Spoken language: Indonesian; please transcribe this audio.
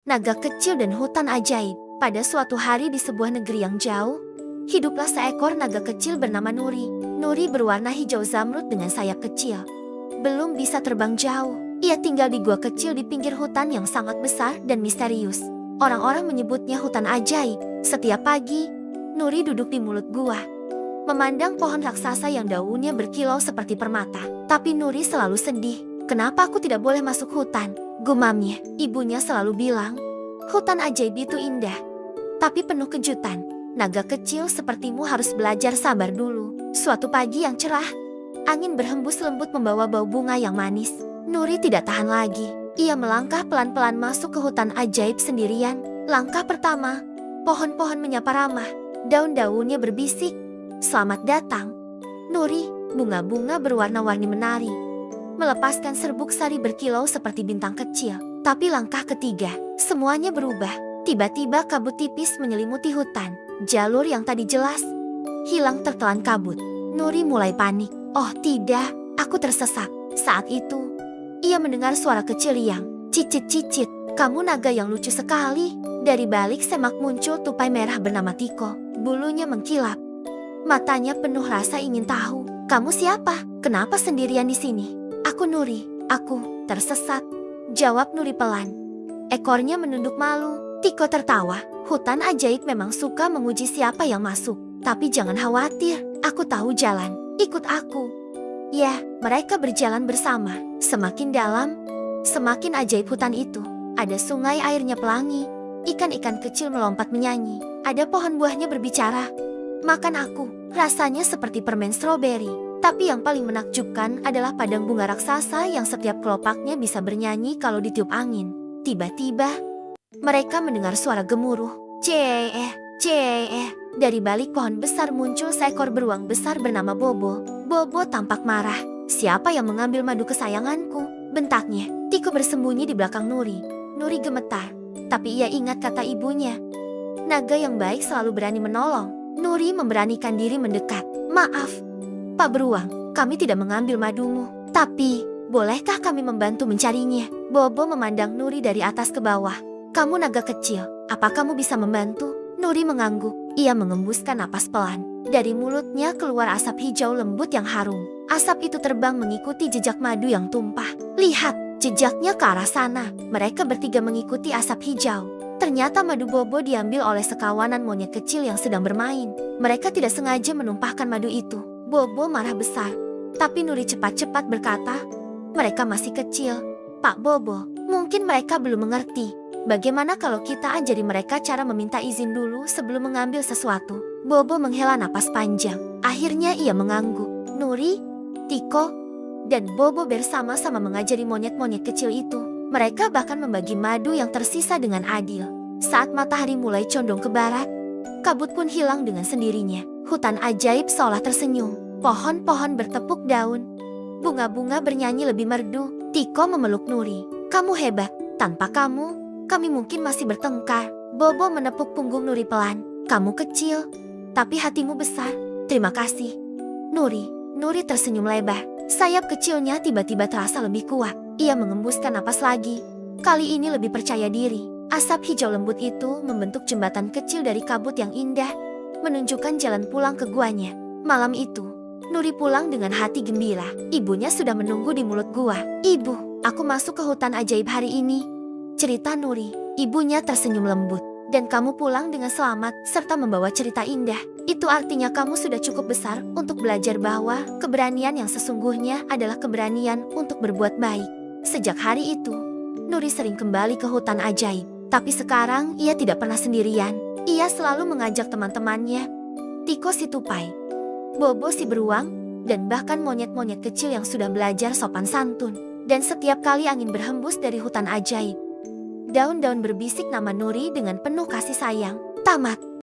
Naga kecil dan hutan ajaib. Pada suatu hari di sebuah negeri yang jauh, hiduplah seekor naga kecil bernama Nuri. Nuri berwarna hijau zamrud dengan sayap kecil. Belum bisa terbang jauh, ia tinggal di gua kecil di pinggir hutan yang sangat besar dan misterius. Orang-orang menyebutnya hutan ajaib. Setiap pagi, Nuri duduk di mulut gua, memandang pohon raksasa yang daunnya berkilau seperti permata. Tapi Nuri selalu sedih. Kenapa aku tidak boleh masuk hutan? Gumamnya. Ibunya selalu bilang, hutan ajaib itu indah, tapi penuh kejutan. Naga kecil sepertimu harus belajar sabar dulu. Suatu pagi yang cerah, angin berhembus lembut membawa bau bunga yang manis. Nuri tidak tahan lagi. Ia melangkah pelan-pelan masuk ke hutan ajaib sendirian. Langkah pertama, pohon-pohon menyapa ramah. Daun-daunnya berbisik, "Selamat datang, Nuri." Bunga-bunga berwarna-warni menari, melepaskan serbuk sari berkilau seperti bintang kecil. Tapi langkah ketiga, semuanya berubah. Tiba-tiba kabut tipis menyelimuti hutan. Jalur yang tadi jelas hilang tertelan kabut. Nuri mulai panik. Oh tidak, aku tersesat. Saat itu, ia mendengar suara kecil yang cicit-cicit. "Kamu naga yang lucu sekali." Dari balik semak muncul tupai merah bernama Tiko. Bulunya mengkilap. Matanya penuh rasa ingin tahu. "Kamu siapa? Kenapa sendirian di sini?" "Aku Nuri, aku tersesat," jawab Nuri pelan. Ekornya menunduk malu. Tiko tertawa. "Hutan ajaib memang suka menguji siapa yang masuk. Tapi jangan khawatir, aku tahu jalan. Ikut aku." Ya, mereka berjalan bersama. Semakin dalam, semakin ajaib hutan itu. Ada sungai airnya pelangi. Ikan-ikan kecil melompat menyanyi. Ada pohon buahnya berbicara. "Makan aku." Rasanya seperti permen stroberi. Tapi yang paling menakjubkan adalah padang bunga raksasa yang setiap kelopaknya bisa bernyanyi kalau ditiup angin. Tiba-tiba, mereka mendengar suara gemuruh. "Ceeh, ceeh." Dari balik pohon besar muncul seekor beruang besar bernama Bobo. Bobo tampak marah. "Siapa yang mengambil madu kesayanganku?" bentaknya. Tiko bersembunyi di belakang Nuri. Nuri gemetar, tapi ia ingat kata ibunya. Naga yang baik selalu berani menolong. Nuri memberanikan diri mendekat. "Maaf, Pak Beruang, kami tidak mengambil madumu. Tapi, bolehkah kami membantu mencarinya?" Bobo memandang Nuri dari atas ke bawah. "Kamu naga kecil, apa kamu bisa membantu?" Nuri mengangguk. Ia mengembuskan napas pelan. Dari mulutnya keluar asap hijau lembut yang harum. Asap itu terbang mengikuti jejak madu yang tumpah. "Lihat, jejaknya ke arah sana." Mereka bertiga mengikuti asap hijau. Ternyata madu Bobo diambil oleh sekawanan monyet kecil yang sedang bermain. Mereka tidak sengaja menumpahkan madu itu. Bobo marah besar. Tapi Nuri cepat-cepat berkata, "Mereka masih kecil, Pak Bobo. Mungkin mereka belum mengerti. Bagaimana kalau kita ajari mereka cara meminta izin dulu sebelum mengambil sesuatu?" Bobo menghela napas panjang. Akhirnya ia mengangguk. Nuri, Tiko, dan Bobo bersama-sama mengajari monyet-monyet kecil itu. Mereka bahkan membagi madu yang tersisa dengan adil. Saat matahari mulai condong ke barat, kabut pun hilang dengan sendirinya. Hutan ajaib seolah tersenyum. Pohon-pohon bertepuk daun. Bunga-bunga bernyanyi lebih merdu. Tiko memeluk Nuri. "Kamu hebat. Tanpa kamu, kami mungkin masih bertengkar." Bobo menepuk punggung Nuri pelan. "Kamu kecil, tapi hatimu besar. Terima kasih, Nuri." Nuri tersenyum lebar. Sayap kecilnya tiba-tiba terasa lebih kuat. Ia mengembuskan napas lagi. Kali ini lebih percaya diri. Asap hijau lembut itu membentuk jembatan kecil dari kabut yang indah, menunjukkan jalan pulang ke guanya. Malam itu, Nuri pulang dengan hati gembira. Ibunya sudah menunggu di mulut gua. "Ibu, aku masuk ke hutan ajaib hari ini," cerita Nuri. Ibunya tersenyum lembut. "Dan kamu pulang dengan selamat serta membawa cerita indah. Itu artinya kamu sudah cukup besar untuk belajar bahwa keberanian yang sesungguhnya adalah keberanian untuk berbuat baik." Sejak hari itu, Nuri sering kembali ke hutan ajaib. Tapi sekarang ia tidak pernah sendirian. Ia selalu mengajak teman-temannya, Tiko si tupai, Bobo si beruang, dan bahkan monyet-monyet kecil yang sudah belajar sopan santun. Dan setiap kali angin berhembus dari hutan ajaib, daun-daun berbisik nama Nuri dengan penuh kasih sayang. Tamat.